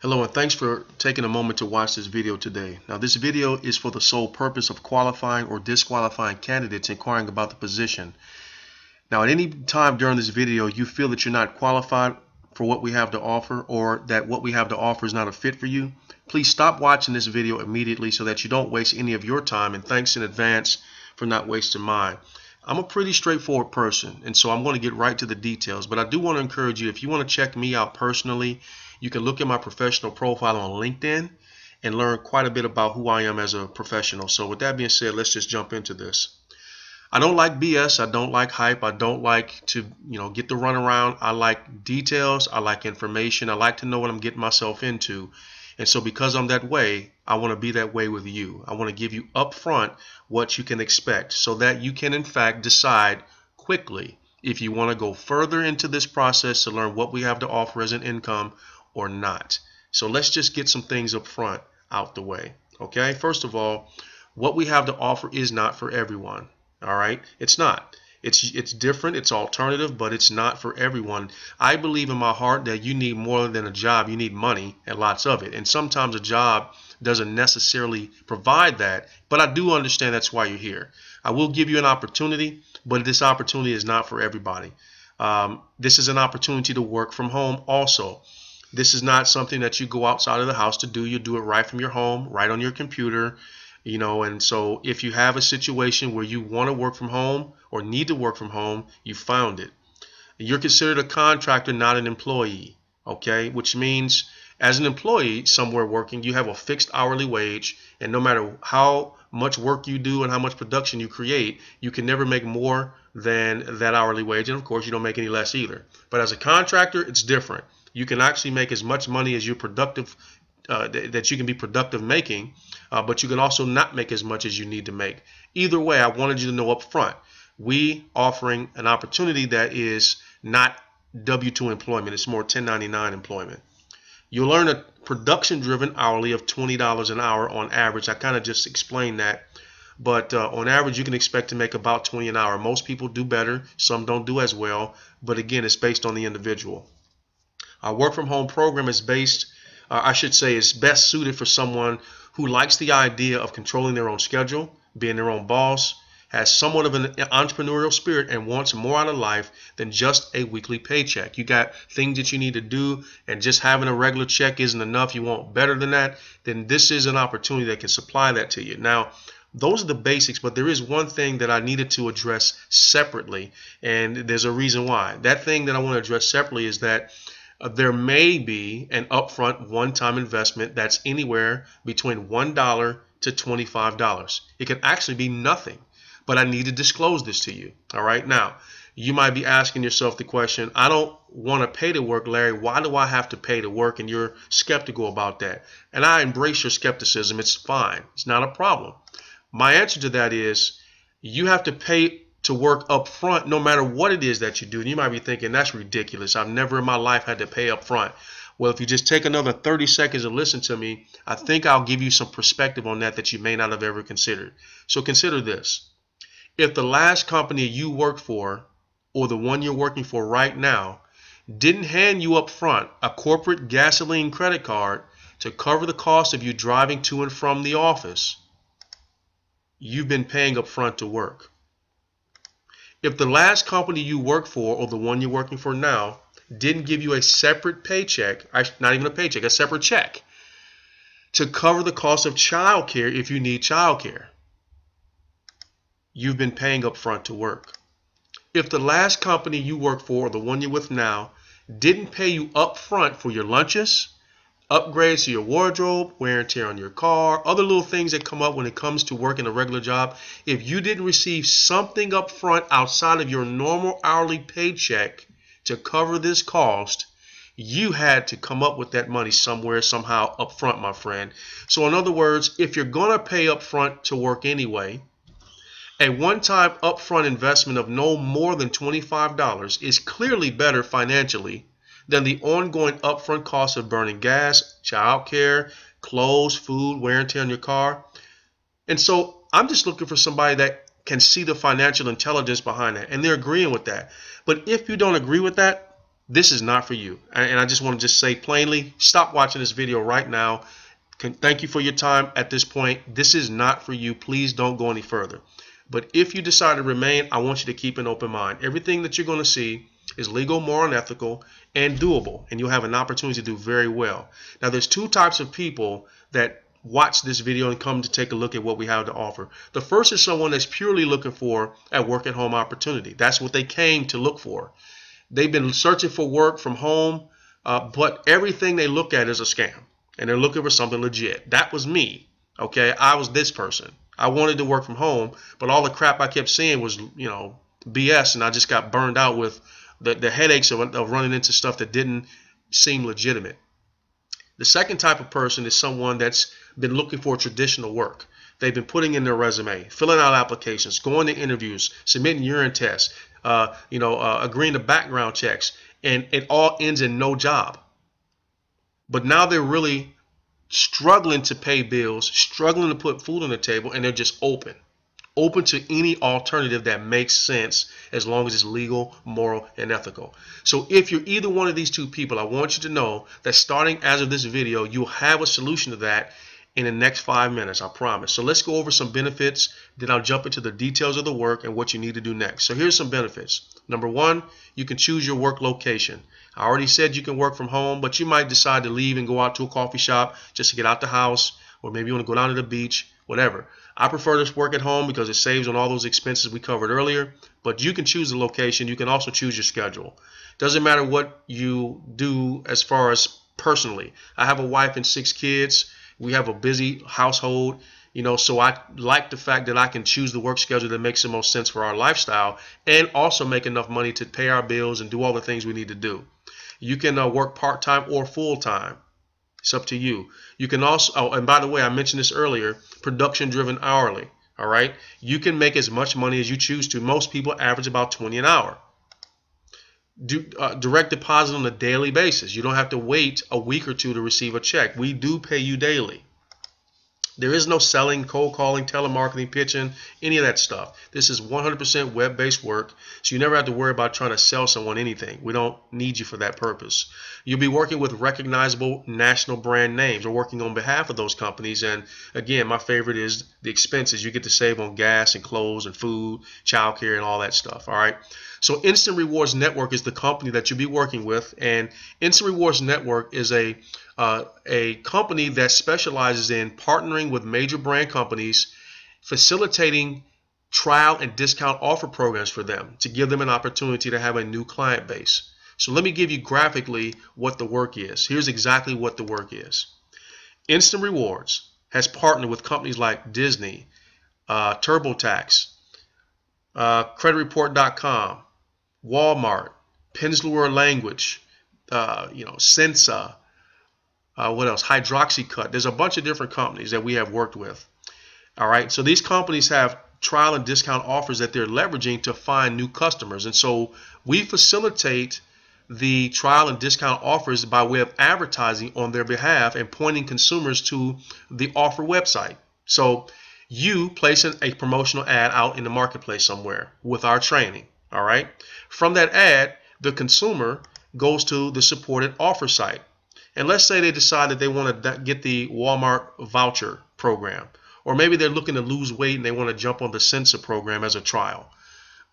Hello and thanks for taking a moment to watch this video today. Now this video is for the sole purpose of qualifying or disqualifying candidates inquiring about the position. Now at any time during this video you feel that you're not qualified for what we have to offer, or that what we have to offer is not a fit for you, please stop watching this video immediately so that you don't waste any of your time, and thanks in advance for not wasting mine. I'm a pretty straightforward person, and so I'm going to get right to the details, but I do want to encourage you, if you want to check me out personally, you can look at my professional profile on LinkedIn and learn quite a bit about who I am as a professional. So with that being said, let's just jump into this. I don't like BS. I don't like hype. I don't like to, get the runaround. I like details. I like information. I like to know what I'm getting myself into. And so because I'm that way, I want to be that way with you. I want to give you upfront what you can expect so that you can in fact decide quickly if you want to go further into this process to learn what we have to offer as an income or not. So let's just get some things up front out the way. Okay, first of all, what we have to offer is not for everyone. All right, it's not. It's different, it's alternative, but it's not for everyone. I believe in my heart that you need more than a job. You need money, and lots of it. And sometimes a job doesn't necessarily provide that, but I do understand that's why you're here. I will give you an opportunity, but this opportunity is not for everybody. This is an opportunity to work from home also. This is not something that you go outside of the house to do. You do it right from your home, right on your computer. And so if you have a situation where you want to work from home or need to work from home, you found it. You're considered a contractor, not an employee, okay? Which means as an employee somewhere working, you have a fixed hourly wage, and no matter how much work you do and how much production you create, you can never make more than that hourly wage, and of course you don't make any less either. But as a contractor, it's different. You can actually make as much money as you're productive, that you can be productive making, but you can also not make as much as you need to make. Either way, I wanted you to know up front, we offering an opportunity that is not W-2 employment. It's more 1099 employment. You'll earn a production-driven hourly of $20 an hour on average. I kind of just explained that. But on average, you can expect to make about $20 an hour. Most people do better. Some don't do as well. But again, it's based on the individual. Our work from home program is is best suited for someone who likes the idea of controlling their own schedule, being their own boss, has somewhat of an entrepreneurial spirit, and wants more out of life than just a weekly paycheck. You got things that you need to do, and just having a regular check isn't enough. You want better than that, then this is an opportunity that can supply that to you. Now, those are the basics, but there is one thing that I needed to address separately, and there's a reason why. That thing that I want to address separately is that there may be an upfront one-time investment that's anywhere between $1 to $25. It can actually be nothing, but I need to disclose this to you. All right, now you might be asking yourself the question, I don't want to pay to work, Larry. Why do I have to pay to work? And you're skeptical about that. And I embrace your skepticism. It's fine. It's not a problem. My answer to that is you have to pay to work up front no matter what it is that you do. And you might be thinking, that's ridiculous. I've never in my life had to pay up front. Well, if you just take another 30 seconds to listen to me, I think I'll give you some perspective on that you may not have ever considered. So consider this. If the last company you worked for, or the one you're working for right now, didn't hand you up front a corporate gasoline credit card to cover the cost of you driving to and from the office, you've been paying up front to work. If the last company you worked for, or the one you're working for now, didn't give you a separate paycheck, not even a paycheck, a separate check, to cover the cost of child care if you need child care, you've been paying up front to work. If the last company you worked for, or the one you're with now, didn't pay you up front for your lunches, upgrades to your wardrobe, wear and tear on your car, other little things that come up when it comes to working a regular job, if you didn't receive something up front outside of your normal hourly paycheck to cover this cost, you had to come up with that money somewhere, somehow up front, my friend. So in other words, if you're going to pay up front to work anyway, a one-time upfront investment of no more than $25 is clearly better financially than the ongoing upfront cost of burning gas, child care, clothes, food, wear and tear on your car. And so I'm just looking for somebody that can see the financial intelligence behind that, and they're agreeing with that. But if you don't agree with that, this is not for you. And I just want to just say plainly, stop watching this video right now. Thank you for your time at this point. This is not for you. Please don't go any further. But if you decide to remain, I want you to keep an open mind. Everything that you're going to see is legal, moral, and ethical, and doable, and you'll have an opportunity to do very well. Now, there's two types of people that watch this video and come to take a look at what we have to offer. The first is someone that's purely looking for a work-at-home opportunity. That's what they came to look for. They've been searching for work from home, but everything they look at is a scam, and they're looking for something legit. That was me. Okay, I was this person. I wanted to work from home, but all the crap I kept seeing was, BS, and I just got burned out with the headaches of running into stuff that didn't seem legitimate. The second type of person is someone that's been looking for traditional work. They've been putting in their resume, filling out applications, going to interviews, submitting urine tests, agreeing to background checks, and it all ends in no job. But now they're really struggling to pay bills, struggling to put food on the table, and they're just open to any alternative that makes sense as long as it's legal, moral, and ethical. So if you're either one of these two people, I want you to know that starting as of this video, you'll have a solution to that in the next 5 minutes, I promise. So let's go over some benefits, then I'll jump into the details of the work and what you need to do next. So here's some benefits. Number one, you can choose your work location. I already said you can work from home, but you might decide to leave and go out to a coffee shop just to get out the house, or maybe you want to go down to the beach, whatever. I prefer to work at home because it saves on all those expenses we covered earlier, but you can choose the location. You can also choose your schedule. Doesn't matter what you do as far as personally. I have a wife and 6 kids. We have a busy household, so I like the fact that I can choose the work schedule that makes the most sense for our lifestyle and also make enough money to pay our bills and do all the things we need to do. You can work part-time or full-time. It's up to you. You can also, and by the way, I mentioned this earlier, production-driven hourly. All right. You can make as much money as you choose to. Most people average about $20 an hour. Direct deposit on a daily basis. You don't have to wait a week or two to receive a check. We do pay you daily. There is no selling, cold calling, telemarketing, pitching, any of that stuff. This is 100% web-based work, so you never have to worry about trying to sell someone anything. We don't need you for that purpose. You'll be working with recognizable national brand names or working on behalf of those companies. And again, my favorite is the expenses. You get to save on gas and clothes and food, childcare, and all that stuff. All right. So Instant Rewards Network is the company that you'll be working with, and Instant Rewards Network is a company that specializes in partnering with major brand companies, facilitating trial and discount offer programs for them to give them an opportunity to have a new client base. So let me give you graphically what the work is. Here's exactly what the work is. Instant Rewards has partnered with companies like Disney, TurboTax, CreditReport.com, Walmart, Peninsula Language, Sensa, what else? Hydroxycut. There's a bunch of different companies that we have worked with. All right. So these companies have trial and discount offers that they're leveraging to find new customers. And so we facilitate the trial and discount offers by way of advertising on their behalf and pointing consumers to the offer website. So you place a promotional ad out in the marketplace somewhere with our training. All right. From that ad, the consumer goes to the supported offer site. And let's say they decide that they want to get the Walmart voucher program, or maybe they're looking to lose weight and they want to jump on the Sensa program as a trial.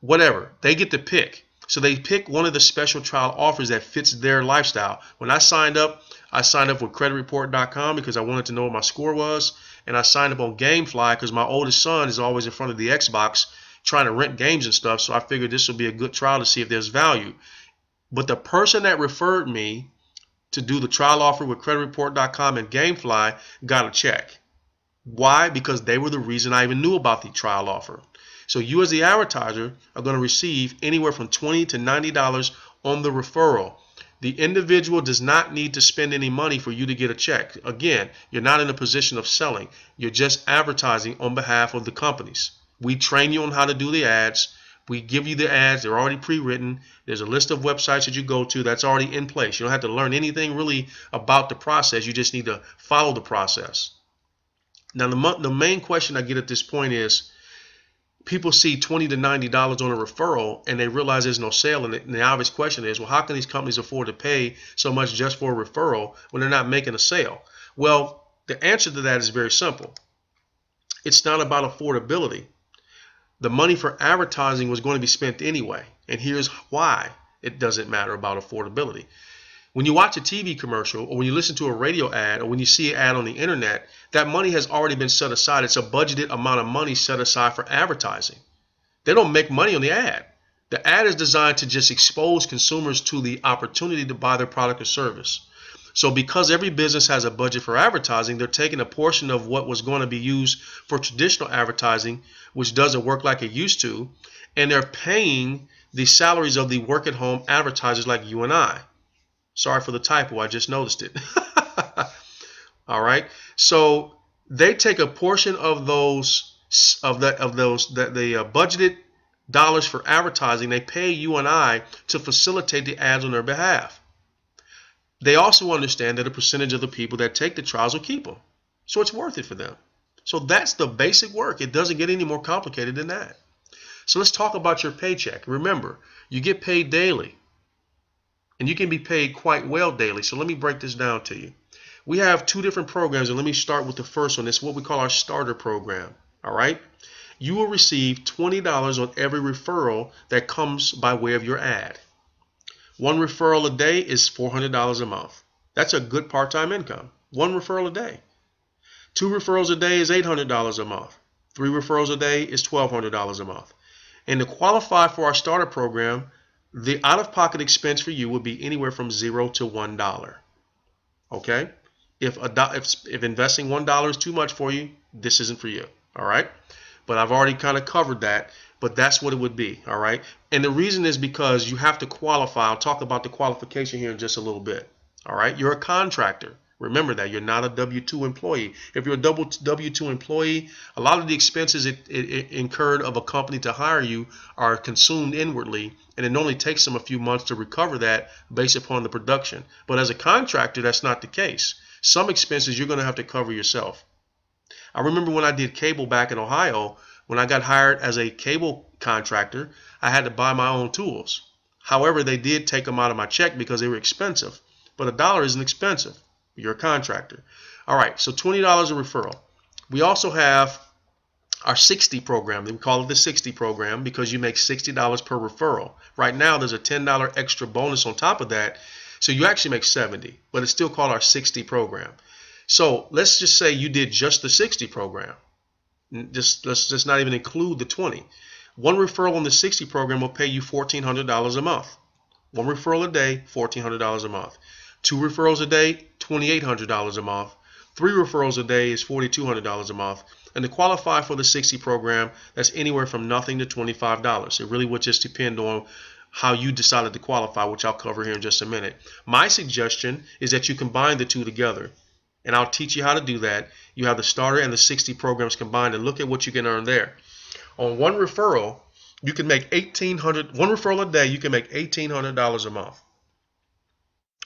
Whatever, they get to pick. So they pick one of the special trial offers that fits their lifestyle. When I signed up with CreditReport.com because I wanted to know what my score was, and I signed up on GameFly because my oldest son is always in front of the Xbox trying to rent games and stuff, so I figured this would be a good trial to see if there's value. But the person that referred me to do the trial offer with CreditReport.com and GameFly got a check. Why? Because they were the reason I even knew about the trial offer. So you as the advertiser are going to receive anywhere from $20 to $90 on the referral. The individual does not need to spend any money for you to get a check. Again, you're not in a position of selling. You're just advertising on behalf of the companies. We train you on how to do the ads. We give you the ads. They're already pre-written. There's a list of websites that you go to that's already in place. You don't have to learn anything really about the process. You just need to follow the process. Now, the main question I get at this point is, people see $20 to $90 on a referral and they realize there's no sale, and the obvious question is, well, how can these companies afford to pay so much just for a referral when they're not making a sale? Well, the answer to that is very simple. It's not about affordability. The money for advertising was going to be spent anyway, and here's why it doesn't matter about affordability. When you watch a TV commercial, or when you listen to a radio ad, or when you see an ad on the internet, that money has already been set aside. It's a budgeted amount of money set aside for advertising. They don't make money on the ad. The ad is designed to just expose consumers to the opportunity to buy their product or service. So because every business has a budget for advertising, they're taking a portion of what was going to be used for traditional advertising, which doesn't work like it used to, and they're paying the salaries of the work-at-home advertisers like you and I. Sorry for the typo, I just noticed it. All right, so they take a portion of those budgeted dollars for advertising. They pay you and I to facilitate the ads on their behalf. They also understand that a percentage of the people that take the trials will keep them, so it's worth it for them. So that's the basic work. It doesn't get any more complicated than that. So let's talk about your paycheck. Remember, you get paid daily. And you can be paid quite well daily. So let me break this down to you. We have two different programs, and let me start with the first one. It's what we call our starter program. All right. You will receive $20 on every referral that comes by way of your ad. One referral a day is $400 a month. That's a good part-time income. One referral a day. Two referrals a day is $800 a month. Three referrals a day is $1,200 a month. And to qualify for our starter program, the out-of-pocket expense for you would be anywhere from $0 to $1. Okay? If investing $1 is too much for you, this isn't for you. All right? But I've already kind of covered that. But that's what it would be. All right? And the reason is because you have to qualify. I'll talk about the qualification here in just a little bit. All right? You're a contractor. Remember that. You're not a W-2 employee. If you're a W-2 employee, a lot of the expenses it incurred of a company to hire you are consumed inwardly, and it only takes them a few months to recover that based upon the production. But as a contractor, that's not the case. Some expenses you're going to have to cover yourself. I remember when I did cable back in Ohio, when I got hired as a cable contractor, I had to buy my own tools. However, they did take them out of my check because they were expensive. But $1 isn't expensive. You're a contractor. All right, so $20 a referral. We also have our 60 program. We call it the 60 program because you make $60 per referral. Right now, there's a $10 extra bonus on top of that, so you actually make $70, but it's still called our 60 program. So let's just say you did just the 60 program. Let's just not even include the 20. One referral on the 60 program will pay you $1,400 a month. One referral a day, $1,400 a month. Two referrals a day, $2,800 a month. Three referrals a day is $4,200 a month. And to qualify for the 60 program, that's anywhere from nothing to $25. It really would just depend on how you decided to qualify, which I'll cover here in just a minute. My suggestion is that you combine the two together, and I'll teach you how to do that. You have the starter and the 60 programs combined, and look at what you can earn there. On one referral, you can make $1,800. One referral a day, you can make $1,800 a month.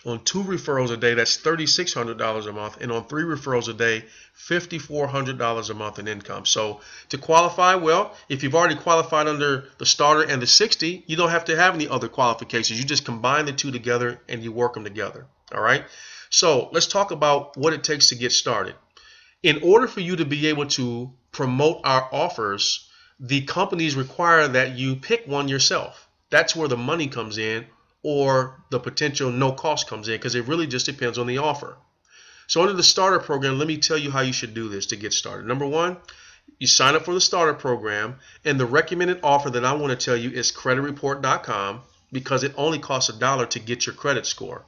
On two referrals a day, that's $3,600 a month. And on three referrals a day, $5,400 a month in income. So to qualify, well, if you've already qualified under the starter and the 60, you don't have to have any other qualifications. You just combine the two together and you work them together. All right. So let's talk about what it takes to get started. In order for you to be able to promote our offers, the companies require that you pick one yourself. That's where the money comes in, or the potential no cost comes in, because it really just depends on the offer. So under the starter program, let me tell you how you should do this to get started. Number one, you sign up for the starter program, and the recommended offer that I want to tell you is creditreport.com, because it only costs $1 to get your credit score.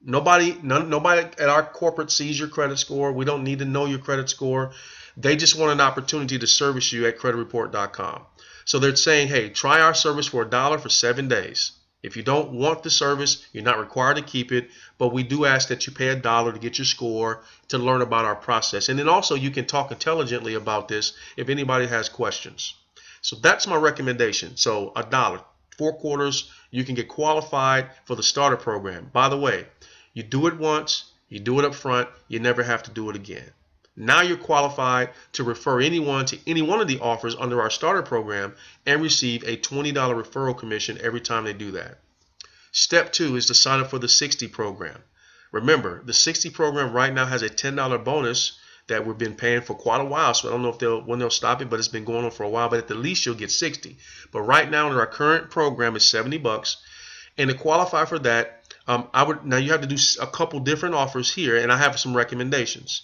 Nobody at our corporate sees your credit score. We don't need to know your credit score. They just want an opportunity to service you at creditreport.com. So they're saying, hey, try our service for $1 for 7 days. If you don't want the service, you're not required to keep it, but we do ask that you pay $1 to get your score, to learn about our process. And then also you can talk intelligently about this if anybody has questions. So that's my recommendation. So $1, 4 quarters, you can get qualified for the starter program. By the way, you do it once, you do it up front, you never have to do it again. Now you're qualified to refer anyone to any one of the offers under our starter program and receive a $20 referral commission every time they do that. Step 2 is to sign up for the 60 program. Remember, the 60 program right now has a $10 bonus that we've been paying for quite a while, so I don't know if when they'll stop it, but it's been going on for a while. But at the least you'll get 60. But right now, under our current program, is $70. And to qualify for that, now you have to do a couple different offers here, and I have some recommendations.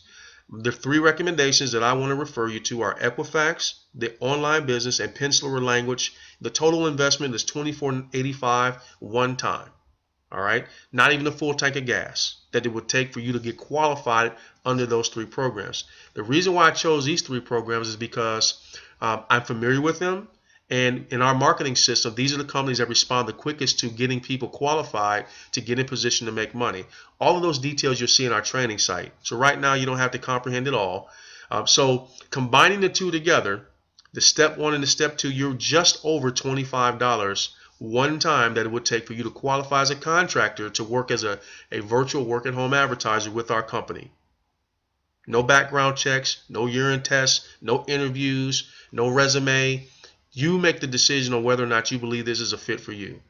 The 3 recommendations that I want to refer you to are Equifax, the online business, and Penciler Language. The total investment is $24.85 one time. All right, not even a full tank of gas that it would take for you to get qualified under those 3 programs. The reason why I chose these 3 programs is because I'm familiar with them, and in our marketing system, these are the companies that respond the quickest to getting people qualified to get in position to make money. All of those details you'll see in our training site. So right now you don't have to comprehend it all. So combining the 2 together, the step 1 and the step 2, you're just over $25 one time that it would take for you to qualify as a contractor to work as a virtual work-at-home advertiser with our company. No background checks, no urine tests, no interviews, no resume. You make the decision on whether or not you believe this is a fit for you.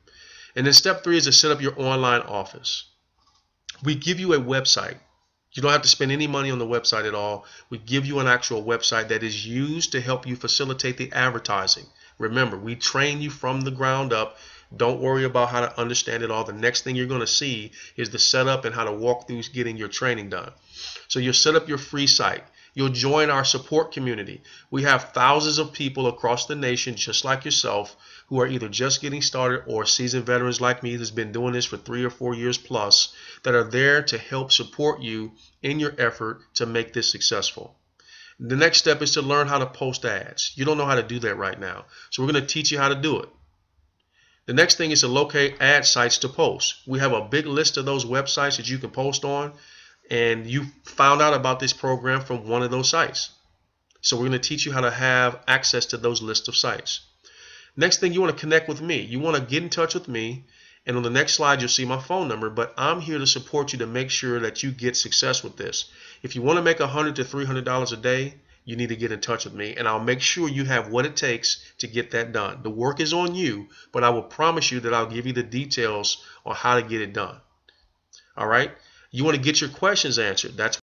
And then step 3 is to set up your online office. We give you a website. You don't have to spend any money on the website at all. We give you an actual website that is used to help you facilitate the advertising. Remember, we train you from the ground up. Don't worry about how to understand it all. The next thing you're going to see is the setup and how to walk through getting your training done. So you'll set up your free site. You'll join our support community. We have thousands of people across the nation, just like yourself, who are either just getting started or seasoned veterans like me that's been doing this for 3 or 4 years plus, that are there to help support you in your effort to make this successful. The next step is to learn how to post ads. You don't know how to do that right now, so we're going to teach you how to do it. The next thing is to locate ad sites to post. We have a big list of those websites that you can post on, and you found out about this program from one of those sites. So we're going to teach you how to have access to those lists of sites. Next thing, you want to connect with me. You want to get in touch with me, and on the next slide you'll see my phone number, but I'm here to support you to make sure that you get success with this. If you want to make $100 to $300 a day, you need to get in touch with me, and I'll make sure you have what it takes to get that done. The work is on you, but I will promise you that I'll give you the details on how to get it done. All right? You want to get your questions answered. That's